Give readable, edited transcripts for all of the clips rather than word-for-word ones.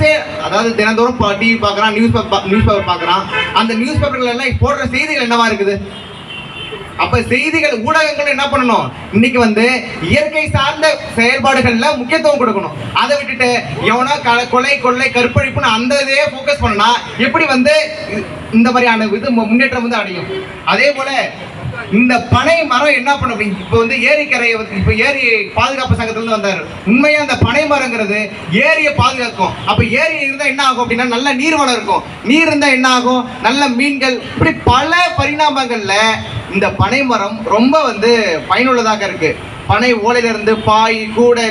நியூஸே, அதாவது தினந்தோறும் டிவி பார்க்குறான், நியூஸ் பேப்பர் பார்க்குறான். அந்த நியூஸ் பேப்பர்கள் எல்லாம் போடுற செய்திகள் என்னவா இருக்குது? அப்ப செய்திகள் ஊடகங்கள் என்ன பண்ணணும்? இன்னைக்கு இயற்கை சார்ந்த செயல்பாடுகள்ல முக்கியத்துவம் கொடுக்கணும். அதை விட்டுட்டு எவனோ கொலை கொள்ளை கற்பழிப்புன்னு அந்த இதையே ஃபோக்கஸ் பண்ணா எப்படி இந்த மாதிரியான முன்னேற்றம் அடையும்? அதே போல இந்த பனை மரம் என்ன பண்ணும்? இப்போ ஏரிக்கரையை இப்போ ஏரி பாதுகாப்பு சங்கத்துல வந்தாரு. உண்மையா அந்த பனை மரங்கிறது ஏரியை பாதுகாக்கும். அப்ப ஏரி இருந்தா என்ன ஆகும் அப்படின்னா நல்ல நீர் வளம் இருக்கும். நீர் இருந்தா என்ன ஆகும்? நல்ல மீன்கள். இப்படி பல பரிணாமங்கள்ல இந்த பனை மரம் ரொம்ப பயனுள்ளதாக இருக்கு. பனை ஓலையில இருந்து பாய் கூரை.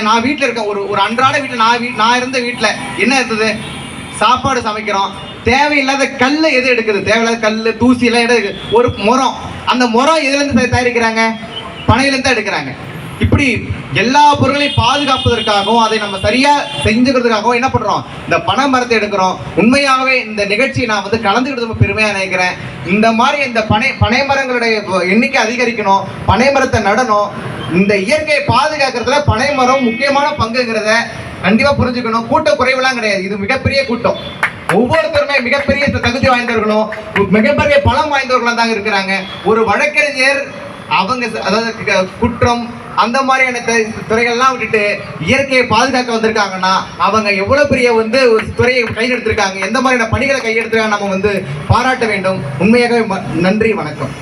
நான் வீட்டில் இருக்கேன். ஒரு அன்றாட வீட்டில் நான் இருந்த வீட்டில் என்ன இருந்தது? சாப்பாடு சமைக்கிறோம். தேவையில்லாத கல் எது எடுக்குது? தேவையில்லாத கல் தூசி எல்லாம் எடுக்குது. ஒரு முறம். அந்த முறம் எதுலேருந்து தயாரிக்கிறாங்க? பனையிலேருந்து தான் எடுக்கிறாங்க. இப்படி எல்லா பொருட்களையும் பாதுகாப்பதற்காகவும் அதை நம்ம சரியா செஞ்சுக்கிறதுக்காகவும் என்ன பண்றோம்? இந்த பனை மரத்தை எடுக்கிறோம். உண்மையாகவே இந்த நிகழ்ச்சியை நான் கலந்துக்கிட்டு பெருமையா நினைக்கிறேன். இந்த மாதிரி இந்த பனை மரங்களுடைய எண்ணிக்கை அதிகரிக்கணும். பனை மரத்தை நடணும். இந்த இயற்கையை பாதுகாக்கிறதுல பனை மரம் முக்கியமான பங்குங்கிறத கண்டிப்பா புரிஞ்சுக்கணும். கூட்ட குறைவுலாம் கிடையாது. இது மிகப்பெரிய கூட்டம். ஒவ்வொருத்தருமே மிகப்பெரிய தகுதி வாய்ந்தவர்களும் மிகப்பெரிய பலம் வாய்ந்தவர்களும் தாங்க இருக்கிறாங்க. ஒரு வழக்கறிஞர் அவங்க அதாவது குற்றம் அந்த மாதிரியான துறைகள்லாம் விட்டுட்டு இயற்கையை பாதுகாக்க வந்திருக்காங்கன்னா அவங்க எவ்வளவு பெரிய ஒரு துறையை கையெடுத்திருக்காங்க, எந்த மாதிரியான பணிகளை கையெடுத்திருக்காங்க நம்ம பாராட்ட வேண்டும். உண்மையாகவே நன்றி, வணக்கம்.